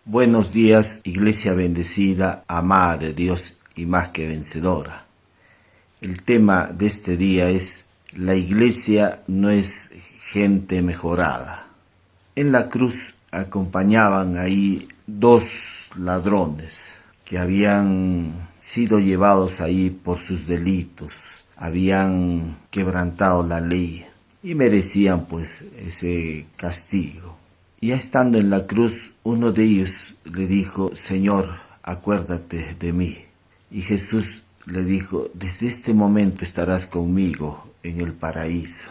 Buenos días, Iglesia bendecida, amada de Dios y más que vencedora. El tema de este día es: la Iglesia no es gente mejorada. En la cruz acompañaban ahí dos ladrones que habían sido llevados ahí por sus delitos, habían quebrantado la ley y merecían pues ese castigo. Ya estando en la cruz, uno de ellos le dijo: Señor, acuérdate de mí. Y Jesús le dijo: desde este momento estarás conmigo en el paraíso.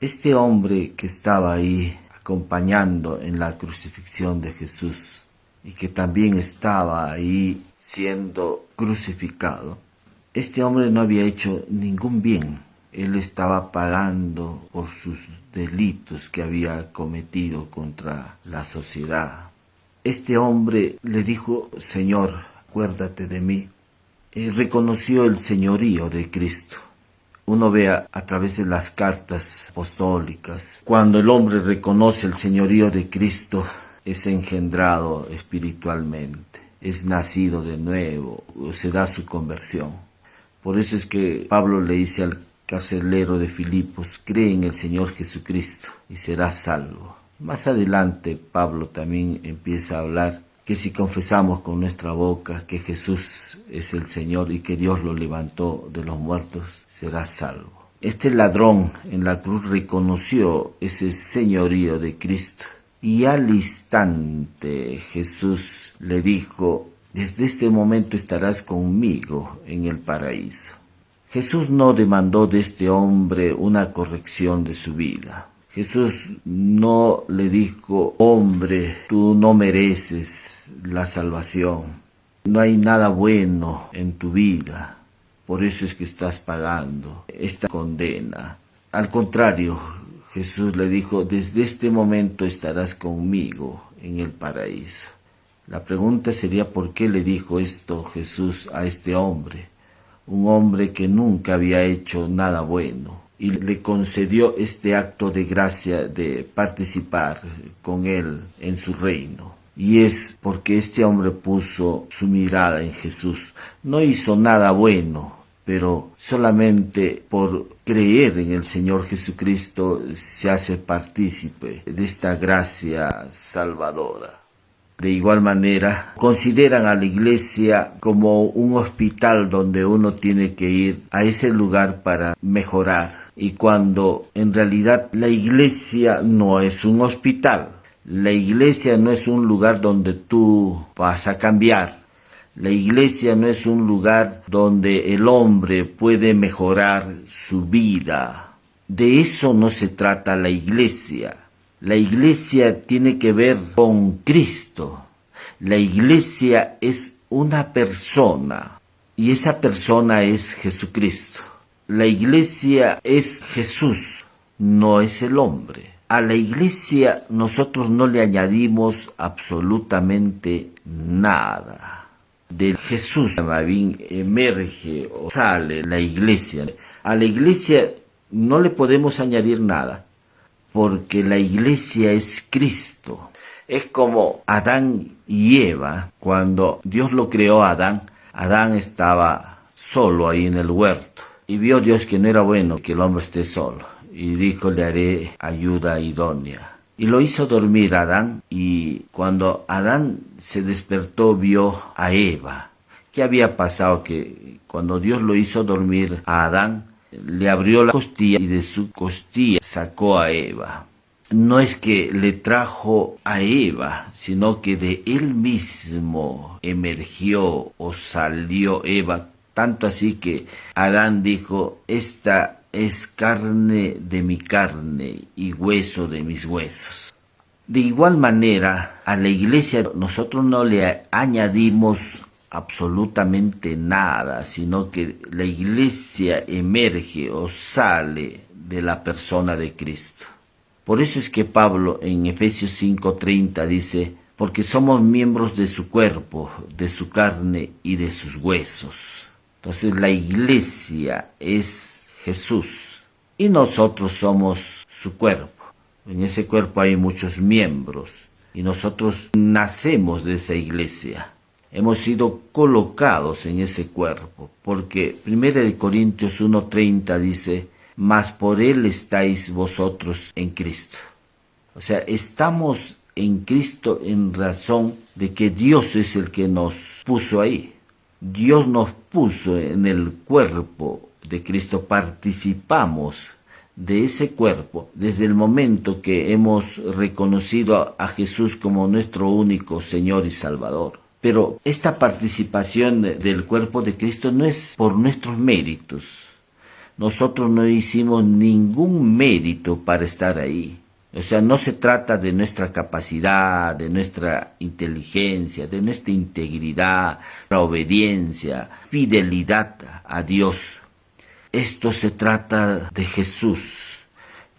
Este hombre que estaba ahí acompañando en la crucifixión de Jesús y que también estaba ahí siendo crucificado, este hombre no había hecho ningún bien. Él estaba pagando por sus delitos que había cometido contra la sociedad. Este hombre le dijo: Señor, acuérdate de mí. Reconoció el señorío de Cristo. Uno ve a través de las cartas apostólicas, cuando el hombre reconoce el señorío de Cristo, es engendrado espiritualmente, es nacido de nuevo, se da su conversión. Por eso es que Pablo le dice al carcelero de Filipos: cree en el Señor Jesucristo y serás salvo. Más adelante Pablo también empieza a hablar que si confesamos con nuestra boca que Jesús es el Señor y que Dios lo levantó de los muertos, serás salvo. Este ladrón en la cruz reconoció ese señorío de Cristo y al instante Jesús le dijo: desde este momento estarás conmigo en el paraíso. Jesús no demandó de este hombre una corrección de su vida. Jesús no le dijo: hombre, tú no mereces la salvación. No hay nada bueno en tu vida. Por eso es que estás pagando esta condena. Al contrario, Jesús le dijo: desde este momento estarás conmigo en el paraíso. La pregunta sería: ¿por qué le dijo esto Jesús a este hombre? Un hombre que nunca había hecho nada bueno, y le concedió este acto de gracia de participar con él en su reino. Y es porque este hombre puso su mirada en Jesús. No hizo nada bueno, pero solamente por creer en el Señor Jesucristo se hace partícipe de esta gracia salvadora. De igual manera, consideran a la iglesia como un hospital donde uno tiene que ir a ese lugar para mejorar. Y cuando en realidad la iglesia no es un hospital. La iglesia no es un lugar donde tú vas a cambiar. La iglesia no es un lugar donde el hombre puede mejorar su vida. De eso no se trata la iglesia. La iglesia tiene que ver con Cristo. La iglesia es una persona y esa persona es Jesucristo. La iglesia es Jesús, no es el hombre. A la iglesia nosotros no le añadimos absolutamente nada. De Jesús también emerge o sale la iglesia. A la iglesia no le podemos añadir nada, porque la iglesia es Cristo. Es como Adán y Eva. Cuando Dios lo creó a Adán, Adán estaba solo ahí en el huerto. Y vio Dios que no era bueno que el hombre esté solo. Y dijo: le haré ayuda idónea. Y lo hizo dormir a Adán. Y cuando Adán se despertó, vio a Eva. ¿Qué había pasado? Que cuando Dios lo hizo dormir a Adán, le abrió la costilla y de su costilla sacó a Eva. No es que le trajo a Eva, sino que de él mismo emergió o salió Eva. Tanto así que Adán dijo: esta es carne de mi carne y hueso de mis huesos. De igual manera, a la iglesia nosotros no le añadimos absolutamente nada, sino que la iglesia emerge o sale de la persona de Cristo. Por eso es que Pablo en Efesios 5:30 dice: porque somos miembros de su cuerpo, de su carne y de sus huesos. Entonces la iglesia es Jesús y nosotros somos su cuerpo. En ese cuerpo hay muchos miembros. Y nosotros nacemos de esa iglesia. Hemos sido colocados en ese cuerpo, porque 1 Corintios 1:30 dice, mas por él estáis vosotros en Cristo. O sea, estamos en Cristo en razón de que Dios es el que nos puso ahí. Dios nos puso en el cuerpo de Cristo, participamos de ese cuerpo desde el momento que hemos reconocido a Jesús como nuestro único Señor y Salvador. Pero esta participación del cuerpo de Cristo no es por nuestros méritos. Nosotros no hicimos ningún mérito para estar ahí. O sea, no se trata de nuestra capacidad, de nuestra inteligencia, de nuestra integridad, la obediencia, fidelidad a Dios. Esto se trata de Jesús.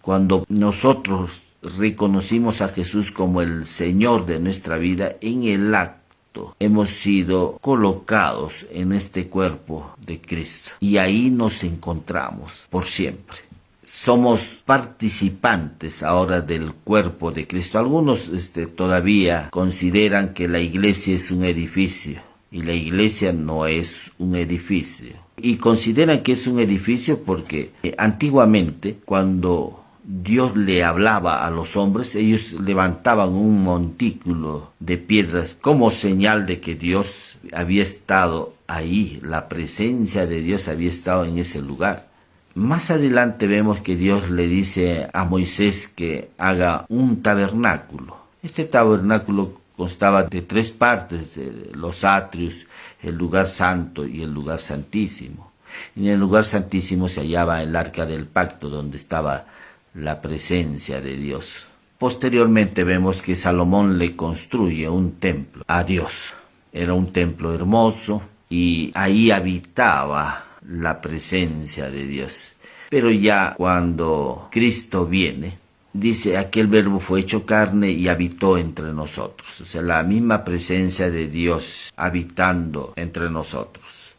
Cuando nosotros reconocimos a Jesús como el Señor de nuestra vida, en el acto hemos sido colocados en este cuerpo de Cristo. Y ahí nos encontramos por siempre. Somos participantes ahora del cuerpo de Cristo. Algunos todavía consideran que la iglesia es un edificio y la iglesia no es un edificio. Y consideran que es un edificio porque antiguamente cuando Dios le hablaba a los hombres, ellos levantaban un montículo de piedras como señal de que Dios había estado ahí, la presencia de Dios había estado en ese lugar. Más adelante vemos que Dios le dice a Moisés que haga un tabernáculo. Este tabernáculo constaba de 3 partes, de los atrios, el lugar santo y el lugar santísimo. En el lugar santísimo se hallaba el arca del pacto, donde estaba la presencia de Dios. Posteriormente vemos que Salomón le construye un templo a Dios. Era un templo hermoso y ahí habitaba la presencia de Dios. Pero ya cuando Cristo viene, dice, aquel verbo fue hecho carne y habitó entre nosotros. O sea, la misma presencia de Dios habitando entre nosotros.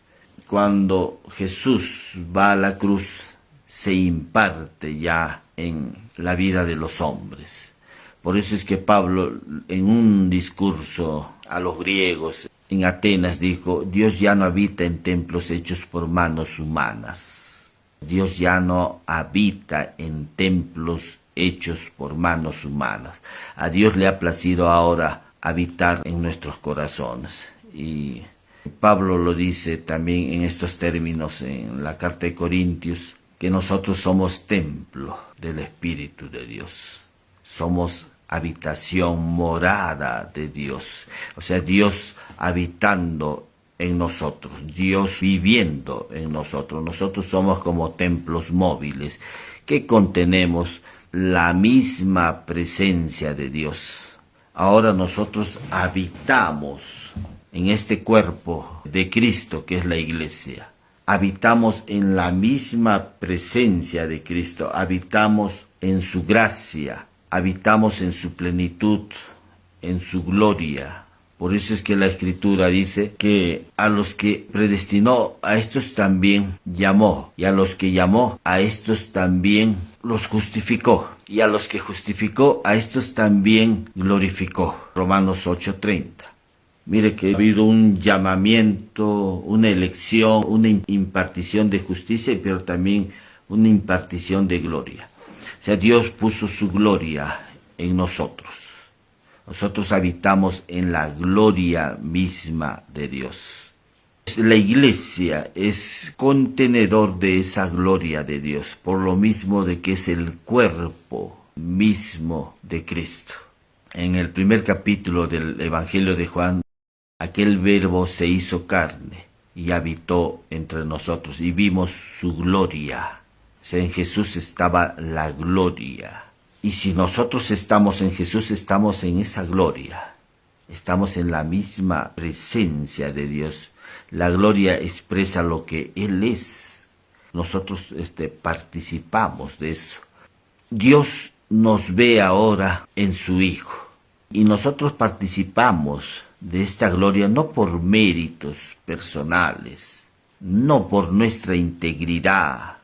Cuando Jesús va a la cruz, se imparte ya en la vida de los hombres. Por eso es que Pablo, en un discurso a los griegos, en Atenas dijo, Dios ya no habita en templos hechos por manos humanas. Dios ya no habita en templos hechos por manos humanas. A Dios le ha placido ahora habitar en nuestros corazones. Y Pablo lo dice también en estos términos en la carta de Corintios, que nosotros somos templo del Espíritu de Dios. Somos habitación, morada de Dios. O sea, Dios habitando en nosotros, Dios viviendo en nosotros. Nosotros somos como templos móviles que contenemos la misma presencia de Dios. Ahora nosotros habitamos en este cuerpo de Cristo que es la iglesia. Habitamos en la misma presencia de Cristo, habitamos en su gracia, habitamos en su plenitud, en su gloria. Por eso es que la Escritura dice que a los que predestinó, a estos también llamó, y a los que llamó, a estos también los justificó, y a los que justificó, a estos también glorificó. Romanos 8:30. Mire que ha habido un llamamiento, una elección, una impartición de justicia, pero también una impartición de gloria. O sea, Dios puso su gloria en nosotros. Nosotros habitamos en la gloria misma de Dios. La iglesia es contenedor de esa gloria de Dios, por lo mismo de que es el cuerpo mismo de Cristo. En el primer capítulo del Evangelio de Juan, aquel verbo se hizo carne y habitó entre nosotros y vimos su gloria. O sea, en Jesús estaba la gloria. Y si nosotros estamos en Jesús, estamos en esa gloria. Estamos en la misma presencia de Dios. La gloria expresa lo que Él es. Nosotros participamos de eso. Dios nos ve ahora en su Hijo. Y nosotros participamos de esta gloria no por méritos personales, no por nuestra integridad,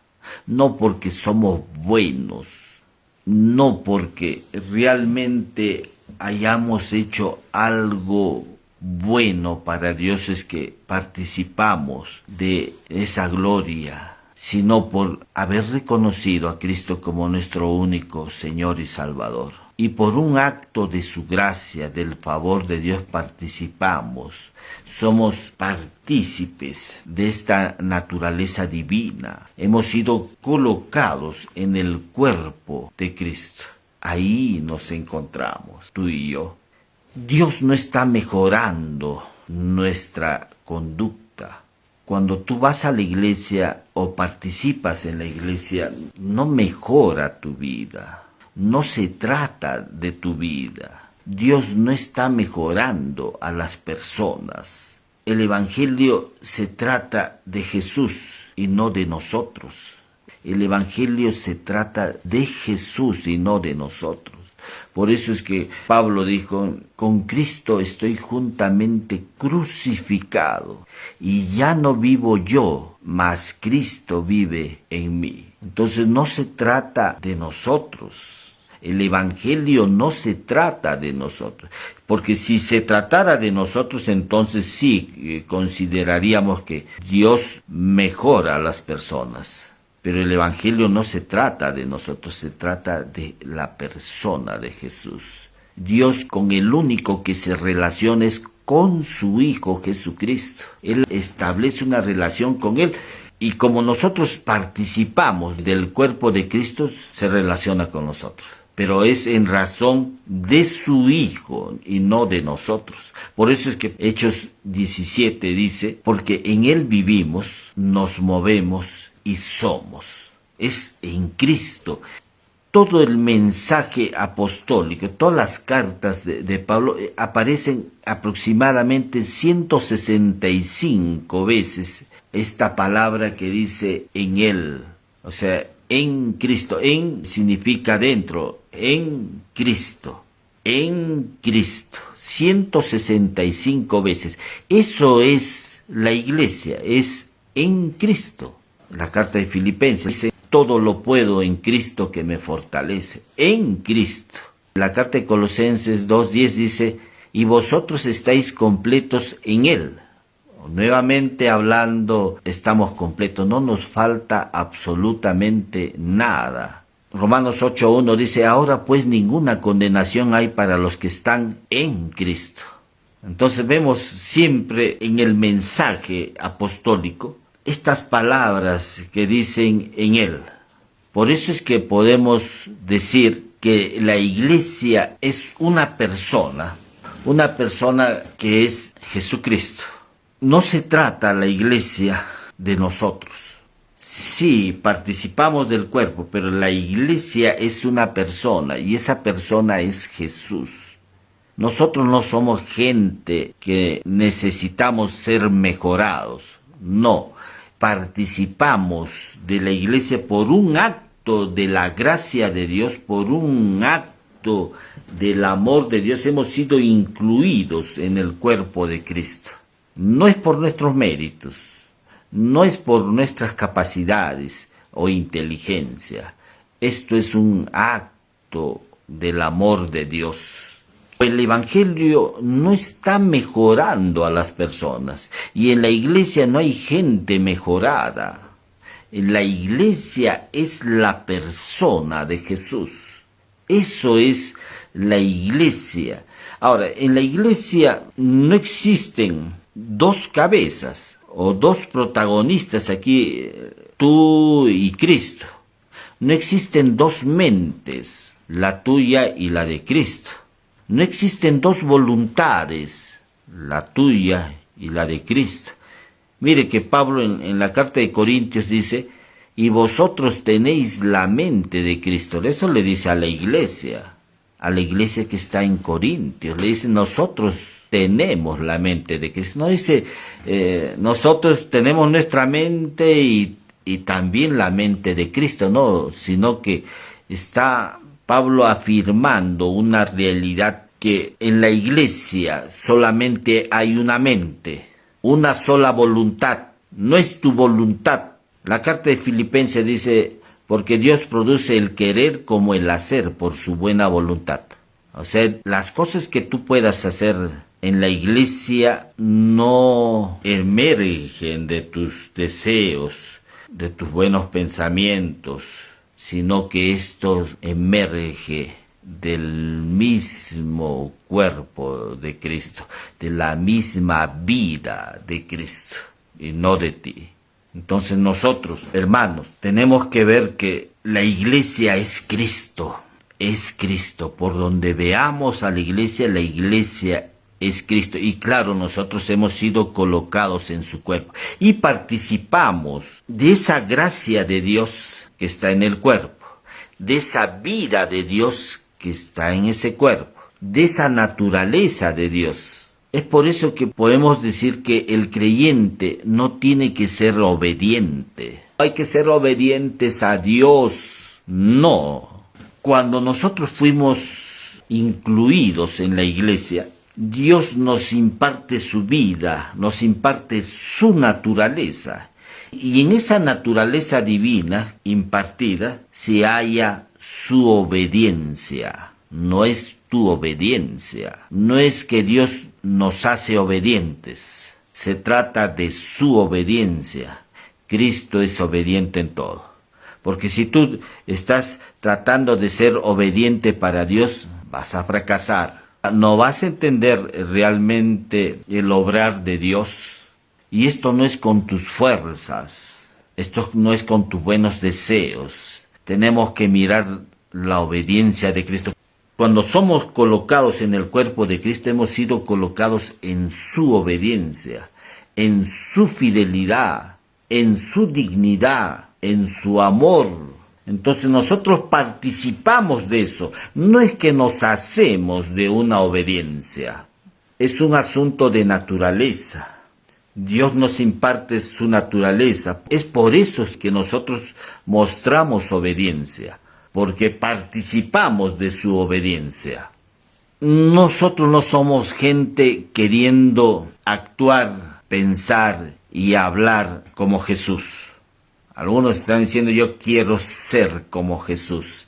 no porque somos buenos, no porque realmente hayamos hecho algo bueno para Dios es que participamos de esa gloria, sino por haber reconocido a Cristo como nuestro único Señor y Salvador. Y por un acto de su gracia, del favor de Dios, participamos. Somos partícipes de esta naturaleza divina. Hemos sido colocados en el cuerpo de Cristo. Ahí nos encontramos, tú y yo. Dios no está mejorando nuestra conducta. Cuando tú vas a la iglesia o participas en la iglesia, no mejora tu vida. No se trata de tu vida. Dios no está mejorando a las personas. El Evangelio se trata de Jesús y no de nosotros. El Evangelio se trata de Jesús y no de nosotros. Por eso es que Pablo dijo, con Cristo estoy juntamente crucificado y ya no vivo yo, mas Cristo vive en mí. Entonces no se trata de nosotros. El Evangelio no se trata de nosotros, porque si se tratara de nosotros, entonces sí consideraríamos que Dios mejora a las personas. Pero el Evangelio no se trata de nosotros, se trata de la persona de Jesús. Dios con el único que se relaciona es con su Hijo Jesucristo. Él establece una relación con Él y como nosotros participamos del cuerpo de Cristo, se relaciona con nosotros. Pero es en razón de su Hijo y no de nosotros. Por eso es que Hechos 17 dice, porque en Él vivimos, nos movemos y somos. Es en Cristo. Todo el mensaje apostólico, todas las cartas de Pablo aparecen aproximadamente 165 veces esta palabra que dice en Él, o sea, en Cristo. En significa dentro, en Cristo, 165 veces. Eso es la iglesia, es en Cristo. La carta de Filipenses dice, todo lo puedo en Cristo que me fortalece, en Cristo. La carta de Colosenses 2:10 dice, y vosotros estáis completos en Él. Nuevamente hablando, estamos completos, no nos falta absolutamente nada. Romanos 8:1 dice, ahora pues ninguna condenación hay para los que están en Cristo. Entonces vemos siempre en el mensaje apostólico estas palabras que dicen en Él. Por eso es que podemos decir que la iglesia es una persona que es Jesucristo. No se trata la iglesia de nosotros. Sí, participamos del cuerpo, pero la iglesia es una persona y esa persona es Jesús. Nosotros no somos gente que necesitamos ser mejorados, no. Participamos de la iglesia por un acto de la gracia de Dios, por un acto del amor de Dios, hemos sido incluidos en el cuerpo de Cristo. No es por nuestros méritos, no es por nuestras capacidades o inteligencia. Esto es un acto del amor de Dios. El Evangelio no está mejorando a las personas y en la iglesia no hay gente mejorada. En la iglesia es la persona de Jesús. Eso es la iglesia. Ahora, en la iglesia no existen dos cabezas o dos protagonistas aquí, tú y Cristo. No existen dos mentes, la tuya y la de Cristo. No existen dos voluntades, la tuya y la de Cristo. Mire que Pablo en la carta de Corintios dice, y vosotros tenéis la mente de Cristo. Eso le dice a la iglesia que está en Corintios. Le dice, nosotros tenemos la mente de Cristo. No dice, nosotros tenemos nuestra mente y también la mente de Cristo. No, sino que está Pablo afirmando una realidad que en la iglesia solamente hay una mente, una sola voluntad, no es tu voluntad. La carta de Filipenses dice, porque Dios produce el querer como el hacer por su buena voluntad. O sea, las cosas que tú puedas hacer en la iglesia no emergen de tus deseos, de tus buenos pensamientos, sino que esto emerge del mismo cuerpo de Cristo, de la misma vida de Cristo, y no de ti. Entonces nosotros, hermanos, tenemos que ver que la iglesia es Cristo. Es Cristo. Por donde veamos a la iglesia es Cristo. Y claro, nosotros hemos sido colocados en su cuerpo y participamos de esa gracia de Dios que está en el cuerpo, de esa vida de Dios que está en ese cuerpo, de esa naturaleza de Dios. Es por eso que podemos decir que el creyente no tiene que ser obediente. Hay que ser obedientes a Dios. No. Cuando nosotros fuimos incluidos en la iglesia, Dios nos imparte su vida, nos imparte su naturaleza. Y en esa naturaleza divina impartida se halla su obediencia. No es tu obediencia. No es que Dios nos hace obedientes. Se trata de su obediencia. Cristo es obediente en todo. Porque si tú estás tratando de ser obediente para Dios, vas a fracasar. No vas a entender realmente el obrar de Dios. Y esto no es con tus fuerzas. Esto no es con tus buenos deseos. Tenemos que mirar la obediencia de Cristo. Cuando somos colocados en el cuerpo de Cristo, hemos sido colocados en su obediencia, en su fidelidad, en su dignidad, en su amor. Entonces nosotros participamos de eso. No es que nos hacemos de una obediencia. Es un asunto de naturaleza. Dios nos imparte su naturaleza. Es por eso que nosotros mostramos obediencia, porque participamos de su obediencia. Nosotros no somos gente queriendo actuar, pensar y hablar como Jesús. Algunos están diciendo, yo quiero ser como Jesús,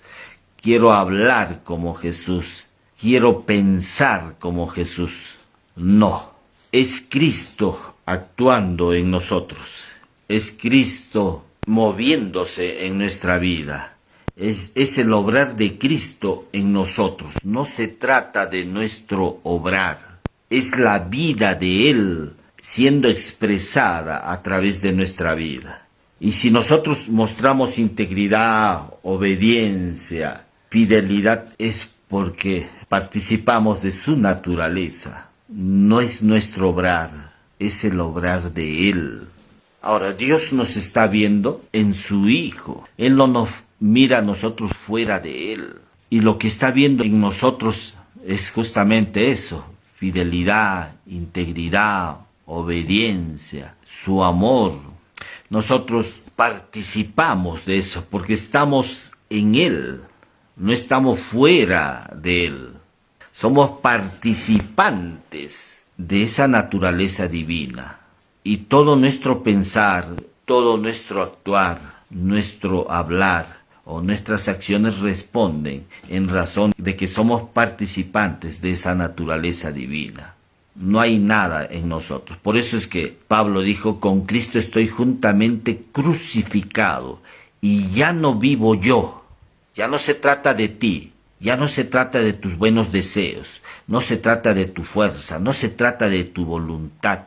quiero hablar como Jesús, quiero pensar como Jesús. No, es Cristo actuando en nosotros, es Cristo moviéndose en nuestra vida. Es el obrar de Cristo en nosotros. No se trata de nuestro obrar. Es la vida de Él siendo expresada a través de nuestra vida. Y si nosotros mostramos integridad, obediencia, fidelidad, es porque participamos de su naturaleza. No es nuestro obrar, es el obrar de Él. Ahora, Dios nos está viendo en su Hijo. Él no nos mira a nosotros fuera de Él. Y lo que está viendo en nosotros es justamente eso: fidelidad, integridad, obediencia, su amor. Nosotros participamos de eso porque estamos en Él, no estamos fuera de Él. Somos participantes de esa naturaleza divina. Y todo nuestro pensar, todo nuestro actuar, nuestro hablar o nuestras acciones responden en razón de que somos participantes de esa naturaleza divina. No hay nada en nosotros. Por eso es que Pablo dijo, con Cristo estoy juntamente crucificado y ya no vivo yo. Ya no se trata de ti, ya no se trata de tus buenos deseos, no se trata de tu fuerza, no se trata de tu voluntad.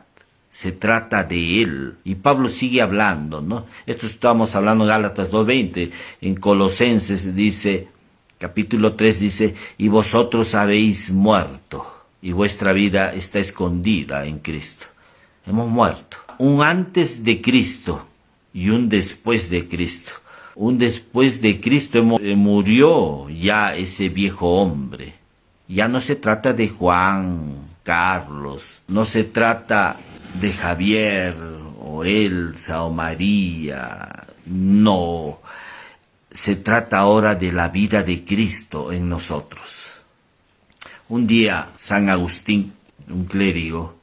Se trata de Él. Y Pablo sigue hablando, ¿no? Esto estamos hablando en Gálatas 2:20. En Colosenses dice, capítulo 3 dice, y vosotros habéis muerto, y vuestra vida está escondida en Cristo. Hemos muerto. Un antes de Cristo y un después de Cristo. Un después de Cristo murió ya ese viejo hombre. Ya no se trata de Juan, Carlos, no se trata de Javier o Elsa o María. No, se trata ahora de la vida de Cristo en nosotros. Un día San Agustín, un clérigo,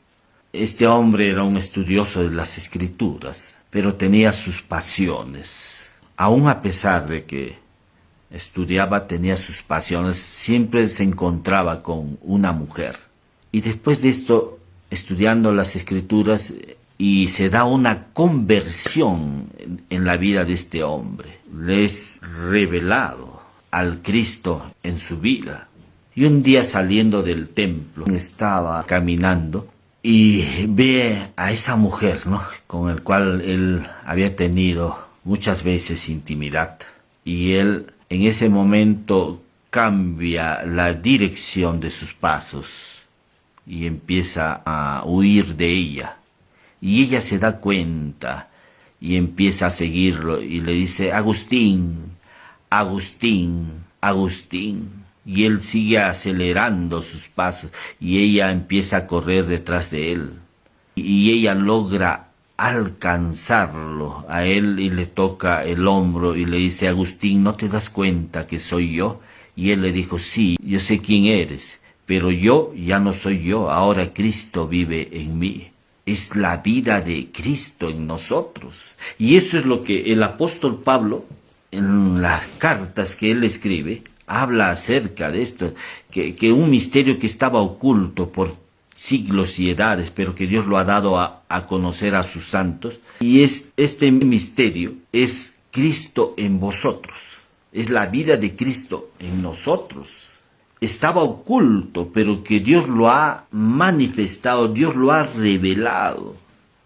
este hombre era un estudioso de las Escrituras, pero tenía sus pasiones. Aún a pesar de que estudiaba, tenía sus pasiones, siempre se encontraba con una mujer. Y después de esto, estudiando las escrituras, y se da una conversión en la vida de este hombre. Le es revelado al Cristo en su vida. Y un día saliendo del templo, estaba caminando y ve a esa mujer, ¿no?, con el cual él había tenido muchas veces intimidad. Y él en ese momento cambia la dirección de sus pasos y empieza a huir de ella. Y ella se da cuenta y empieza a seguirlo y le dice: Agustín, Agustín, Agustín. Y él sigue acelerando sus pasos y ella empieza a correr detrás de él. Y ella logra alcanzarlo a él y le toca el hombro y le dice: Agustín, ¿no te das cuenta que soy yo? Y él le dijo: sí, yo sé quién eres, pero yo ya no soy yo, ahora Cristo vive en mí. Es la vida de Cristo en nosotros. Y eso es lo que el apóstol Pablo, en las cartas que él escribe, habla acerca de esto, que un misterio que estaba oculto por siglos y edades, pero que Dios lo ha dado a conocer a sus santos. Y este misterio es Cristo en vosotros, es la vida de Cristo en nosotros. Estaba oculto, pero que Dios lo ha manifestado, Dios lo ha revelado.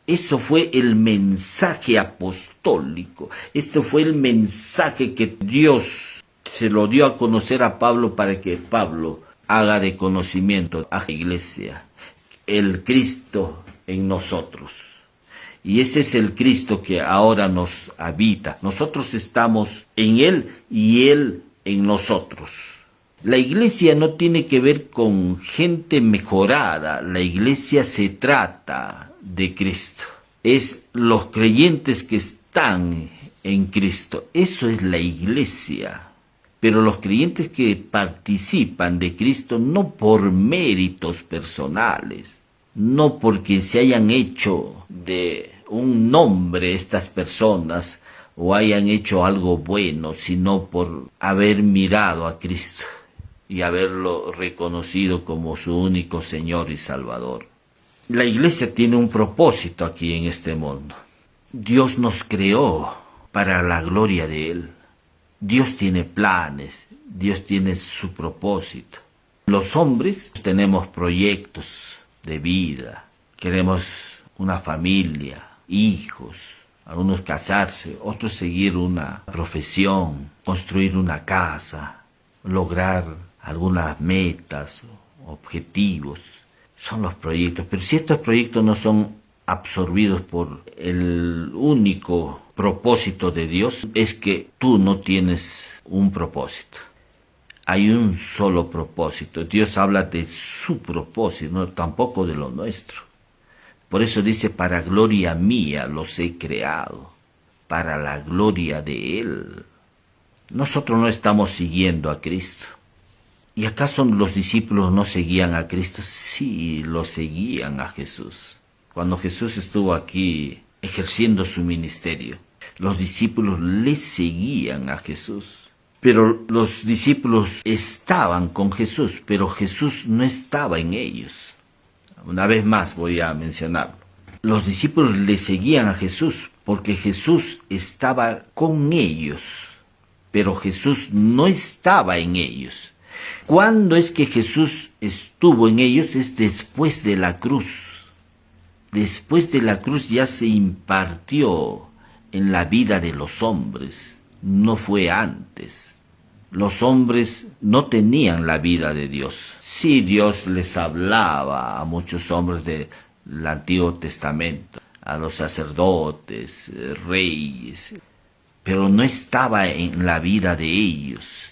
Eso fue el mensaje apostólico, este fue el mensaje que Dios se lo dio a conocer a Pablo para que Pablo haga de conocimiento a la iglesia, el Cristo en nosotros. Y ese es el Cristo que ahora nos habita. Nosotros estamos en Él y Él en nosotros. La iglesia no tiene que ver con gente mejorada, la iglesia se trata de Cristo. Es los creyentes que están en Cristo, eso es la iglesia. Pero los creyentes que participan de Cristo no por méritos personales, no porque se hayan hecho de un nombre estas personas o hayan hecho algo bueno, sino por haber mirado a Cristo y haberlo reconocido como su único Señor y Salvador. La iglesia tiene un propósito aquí en este mundo. Dios nos creó para la gloria de Él. Dios tiene planes, Dios tiene su propósito. Los hombres tenemos proyectos de vida, queremos una familia, hijos, algunos casarse, otros seguir una profesión, construir una casa, lograr algunas metas, objetivos, son los proyectos. Pero si estos proyectos no son absorbidos por el único propósito de Dios, es que tú no tienes un propósito. Hay un solo propósito. Dios habla de su propósito, no tampoco de lo nuestro. Por eso dice: para gloria mía los he creado, para la gloria de Él. Nosotros no estamos siguiendo a Cristo. ¿Y acaso los discípulos no seguían a Cristo? Sí, lo seguían a Jesús. Cuando Jesús estuvo aquí ejerciendo su ministerio, los discípulos le seguían a Jesús. Pero los discípulos estaban con Jesús, pero Jesús no estaba en ellos. Una vez más voy a mencionarlo. Los discípulos le seguían a Jesús porque Jesús estaba con ellos, pero Jesús no estaba en ellos. ¿Cuándo es que Jesús estuvo en ellos? Es después de la cruz. Después de la cruz ya se impartió en la vida de los hombres, no fue antes. Los hombres no tenían la vida de Dios. Sí, Dios les hablaba a muchos hombres del Antiguo Testamento, a los sacerdotes, reyes, pero no estaba en la vida de ellos.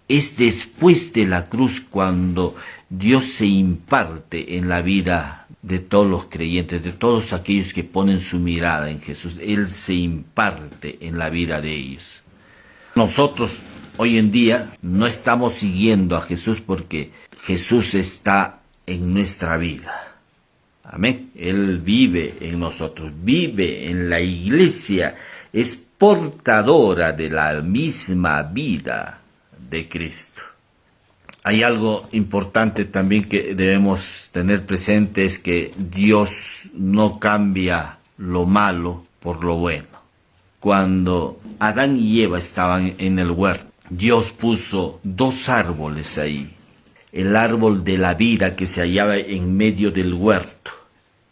Es después de la cruz cuando Dios se imparte en la vida de todos los creyentes, de todos aquellos que ponen su mirada en Jesús. Él se imparte en la vida de ellos. Nosotros hoy en día no estamos siguiendo a Jesús porque Jesús está en nuestra vida. Amén. Él vive en nosotros, vive en la iglesia. Es portadora de la misma vida de Cristo. Hay algo importante también que debemos tener presente, es que Dios no cambia lo malo por lo bueno. Cuando Adán y Eva estaban en el huerto, Dios puso 2 árboles ahí. El árbol de la vida que se hallaba en medio del huerto,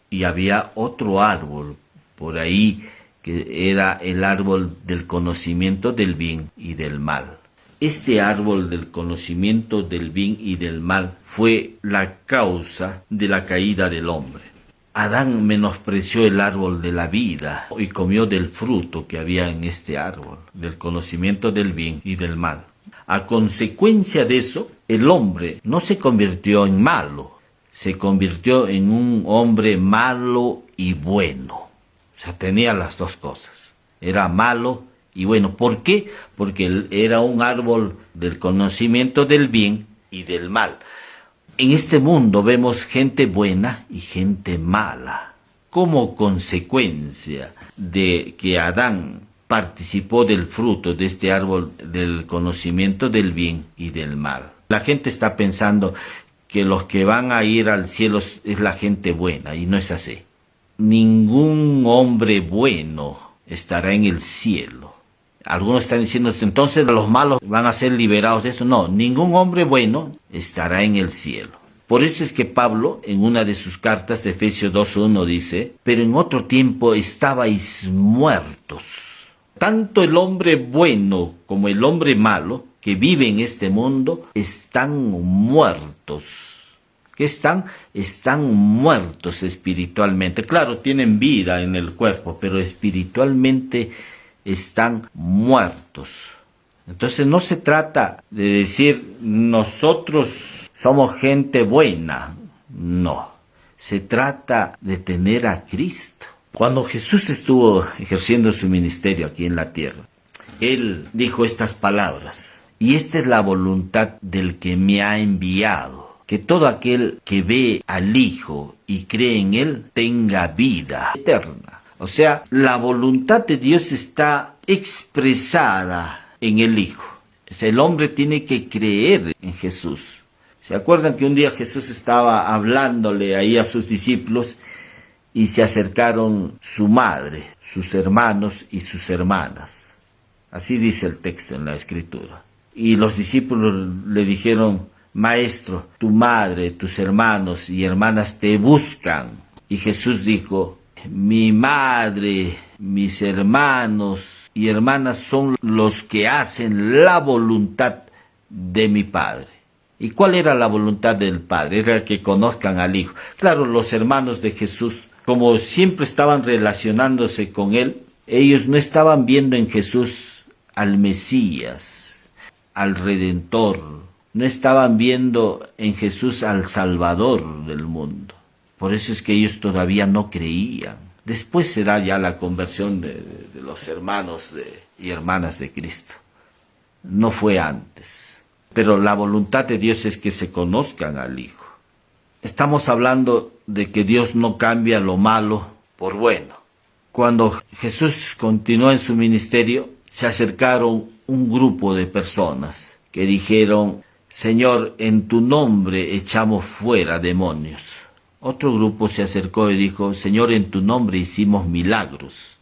y había otro árbol por ahí que era el árbol del conocimiento del bien y del mal. Este árbol del conocimiento del bien y del mal fue la causa de la caída del hombre. Adán menospreció el árbol de la vida y comió del fruto que había en este árbol, del conocimiento del bien y del mal. A consecuencia de eso, el hombre no se convirtió en malo, se convirtió en un hombre malo y bueno. O sea, tenía las 2 cosas. Era malo y bueno. ¿Por qué? Porque él era un árbol del conocimiento del bien y del mal. En este mundo vemos gente buena y gente mala. Como consecuencia de que Adán participó del fruto de este árbol del conocimiento del bien y del mal. La gente está pensando que los que van a ir al cielo es la gente buena, y no es así. Ningún hombre bueno estará en el cielo. Algunos están diciendo, entonces los malos van a ser liberados de eso. No, ningún hombre bueno estará en el cielo. Por eso es que Pablo, en una de sus cartas de Efesios 2:1 dice, pero en otro tiempo estabais muertos. Tanto el hombre bueno como el hombre malo que vive en este mundo están muertos. ¿Qué están? Están muertos espiritualmente. Claro, tienen vida en el cuerpo, pero espiritualmente están muertos. Entonces no se trata de decir nosotros somos gente buena. No, se trata de tener a Cristo. Cuando Jesús estuvo ejerciendo su ministerio aquí en la tierra, Él dijo estas palabras: y esta es la voluntad del que me ha enviado, que todo aquel que ve al Hijo y cree en Él tenga vida eterna. O sea, la voluntad de Dios está expresada en el Hijo. O sea, el hombre tiene que creer en Jesús. ¿Se acuerdan que un día Jesús estaba hablándole ahí a sus discípulos y se acercaron su madre, sus hermanos y sus hermanas? Así dice el texto en la Escritura. Y los discípulos le dijeron: Maestro, tu madre, tus hermanos y hermanas te buscan. Y Jesús dijo: mi madre, mis hermanos y hermanas son los que hacen la voluntad de mi Padre. ¿Y cuál era la voluntad del Padre? Era que conozcan al Hijo. Claro, los hermanos de Jesús, como siempre estaban relacionándose con Él, ellos no estaban viendo en Jesús al Mesías, al Redentor. No estaban viendo en Jesús al Salvador del mundo. Por eso es que ellos todavía no creían. Después será ya la conversión de los hermanos y hermanas de Cristo. No fue antes. Pero la voluntad de Dios es que se conozcan al Hijo. Estamos hablando de que Dios no cambia lo malo por bueno. Cuando Jesús continuó en su ministerio, se acercaron un grupo de personas que dijeron: Señor, en tu nombre echamos fuera demonios. Otro grupo se acercó y dijo: Señor, en tu nombre hicimos milagros.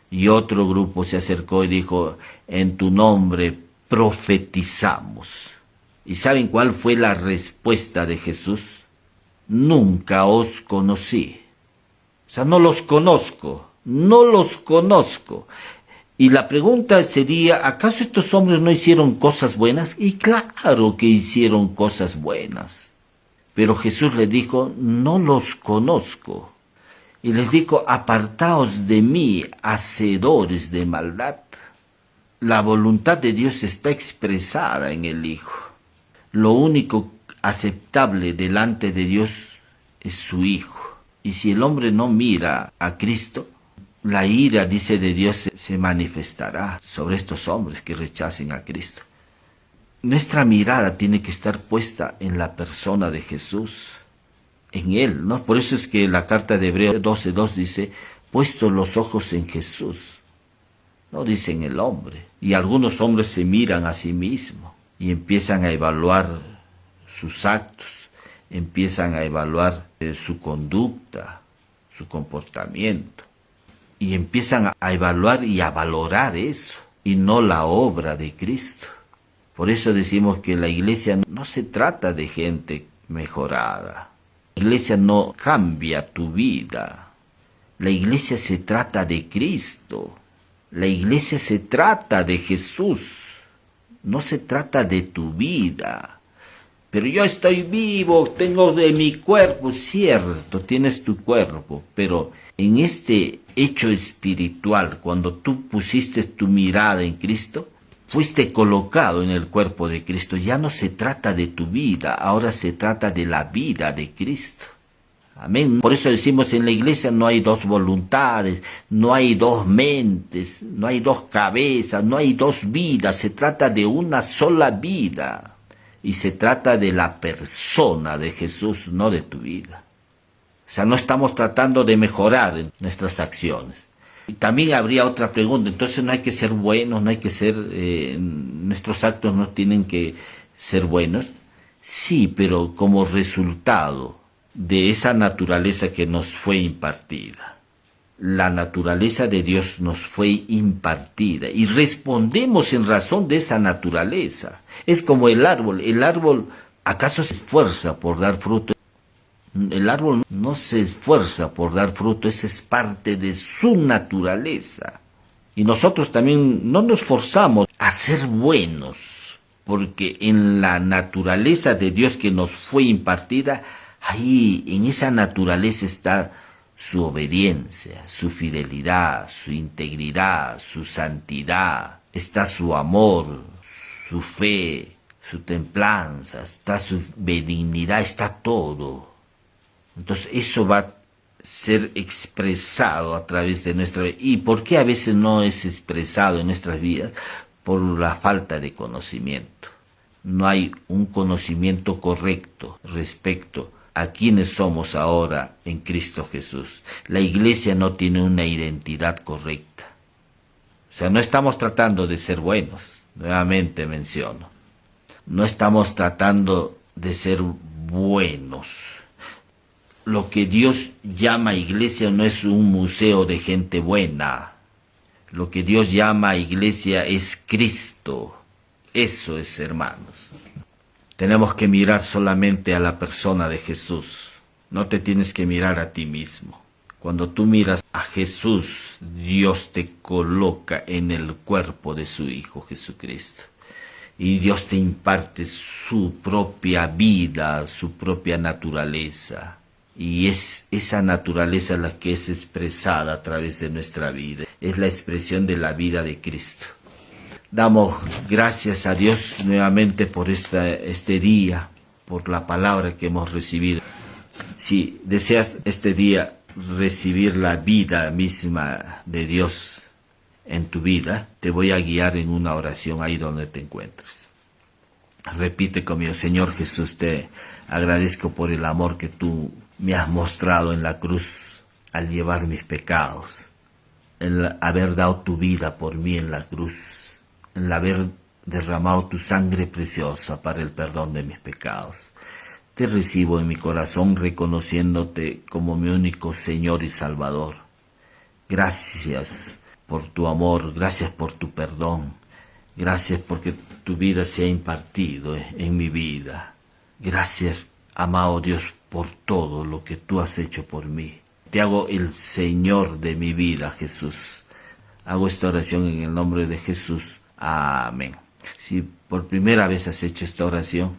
Y otro grupo se acercó y dijo: en tu nombre profetizamos. ¿Y saben cuál fue la respuesta de Jesús? Nunca os conocí. O sea, no los conozco, no los conozco. Y la pregunta sería: ¿acaso estos hombres no hicieron cosas buenas? Y claro que hicieron cosas buenas. Pero Jesús les dijo: no los conozco. Y les dijo: apartaos de mí, hacedores de maldad. La voluntad de Dios está expresada en el Hijo. Lo único aceptable delante de Dios es su Hijo. Y si el hombre no mira a Cristo, la ira, dice, de Dios se manifestará sobre estos hombres que rechacen a Cristo. Nuestra mirada tiene que estar puesta en la persona de Jesús, en Él, ¿no? Por eso es que la carta de Hebreos 12:2 dice: puesto los ojos en Jesús. no dicen el hombre. Y algunos hombres se miran a sí mismos y empiezan a evaluar sus actos, empiezan a evaluar su conducta, su comportamiento, y empiezan a evaluar y a valorar eso, y no la obra de Cristo. Por eso decimos que la iglesia no se trata de gente mejorada. La iglesia no cambia tu vida. La iglesia se trata de Cristo. La iglesia se trata de Jesús. No se trata de tu vida. Pero yo estoy vivo, tengo de mi cuerpo, cierto, tienes tu cuerpo, pero en este hecho espiritual, cuando tú pusiste tu mirada en Cristo, fuiste colocado en el cuerpo de Cristo. Ya no se trata de tu vida, ahora se trata de la vida de Cristo. Amén. Por eso decimos, en la iglesia no hay dos voluntades, no hay dos mentes, no hay dos cabezas, no hay dos vidas, se trata de una sola vida. Y se trata de la persona de Jesús, no de tu vida. O sea, no estamos tratando de mejorar en nuestras acciones. Y también habría otra pregunta, entonces no hay que ser buenos, no hay que ser, nuestros actos no tienen que ser buenos. Sí, pero como resultado de esa naturaleza que nos fue impartida. La naturaleza de Dios nos fue impartida y respondemos en razón de esa naturaleza. Es como el árbol ¿acaso se esfuerza por dar fruto? El árbol no se esfuerza por dar fruto, esa es parte de su naturaleza. Y nosotros también no nos forzamos a ser buenos, porque en la naturaleza de Dios que nos fue impartida, ahí en esa naturaleza está su obediencia, su fidelidad, su integridad, su santidad, está su amor, su fe, su templanza, está su benignidad, está todo. Entonces eso va a ser expresado a través de nuestra vida. ¿Y por qué a veces no es expresado en nuestras vidas? Por la falta de conocimiento. No hay un conocimiento correcto respecto a quienes somos ahora en Cristo Jesús. La iglesia no tiene una identidad correcta. O sea, no estamos tratando de ser buenos, nuevamente menciono. No estamos tratando de ser buenos. Lo que Dios llama iglesia no es un museo de gente buena. Lo que Dios llama iglesia es Cristo. Eso es, hermanos. Tenemos que mirar solamente a la persona de Jesús. No te tienes que mirar a ti mismo. Cuando tú miras a Jesús, Dios te coloca en el cuerpo de su Hijo Jesucristo. Y Dios te imparte su propia vida, su propia naturaleza. Y es esa naturaleza la que es expresada a través de nuestra vida. Es la expresión de la vida de Cristo. Damos gracias a Dios nuevamente por este día, por la palabra que hemos recibido. Si deseas este día recibir la vida misma de Dios en tu vida, te voy a guiar en una oración ahí donde te encuentres. Repite conmigo: Señor Jesús, te agradezco por el amor que tú me has mostrado en la cruz al llevar mis pecados, el haber dado tu vida por mí en la cruz, el haber derramado tu sangre preciosa para el perdón de mis pecados. Te recibo en mi corazón reconociéndote como mi único Señor y Salvador. Gracias por tu amor, gracias por tu perdón, gracias porque tu vida se ha impartido en mi vida. Gracias, amado Dios, por todo lo que tú has hecho por mí. Te hago el Señor de mi vida, Jesús. Hago esta oración en el nombre de Jesús. Amén. Si por primera vez has hecho esta oración,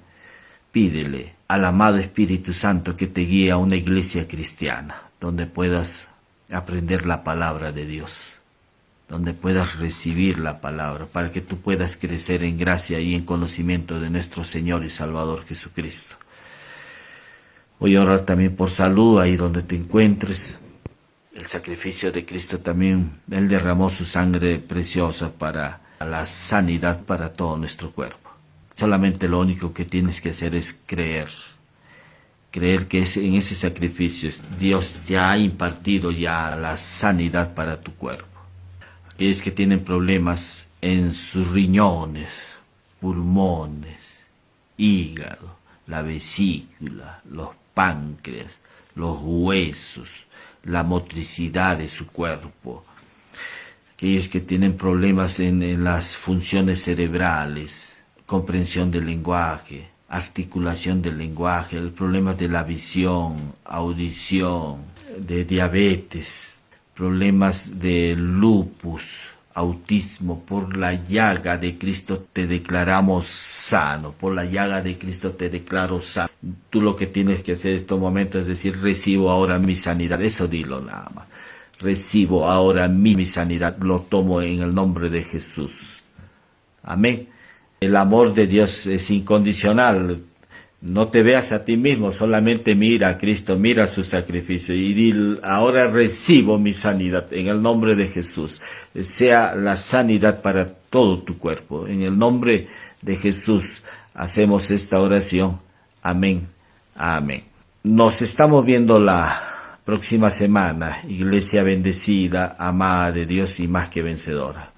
pídele al amado Espíritu Santo que te guíe a una iglesia cristiana, donde puedas aprender la palabra de Dios, donde puedas recibir la palabra, para que tú puedas crecer en gracia y en conocimiento de nuestro Señor y Salvador Jesucristo. Voy a orar también por salud, ahí donde te encuentres. El sacrificio de Cristo también, Él derramó su sangre preciosa para la sanidad para todo nuestro cuerpo. Solamente lo único que tienes que hacer es creer que en ese sacrificio Dios te ha impartido ya la sanidad para tu cuerpo. Aquellos que tienen problemas en sus riñones, pulmones, hígado, la vesícula, los páncreas, los huesos, la motricidad de su cuerpo. Aquellos que tienen problemas en las funciones cerebrales, comprensión del lenguaje, articulación del lenguaje, el problema de la visión, audición, de diabetes, problemas de lupus, autismo, por la llaga de Cristo te declaramos sano, por la llaga de Cristo te declaro sano. Tú lo que tienes que hacer en estos momentos es decir, recibo ahora mi sanidad, eso dilo nada más. Recibo ahora mi sanidad, lo tomo en el nombre de Jesús. Amén. El amor de Dios es incondicional. No te veas a ti mismo, solamente mira a Cristo, mira su sacrificio y di, ahora recibo mi sanidad en el nombre de Jesús. Sea la sanidad para todo tu cuerpo. En el nombre de Jesús hacemos esta oración. Amén. Amén. Nos estamos viendo la próxima semana. Iglesia bendecida, amada de Dios y más que vencedora.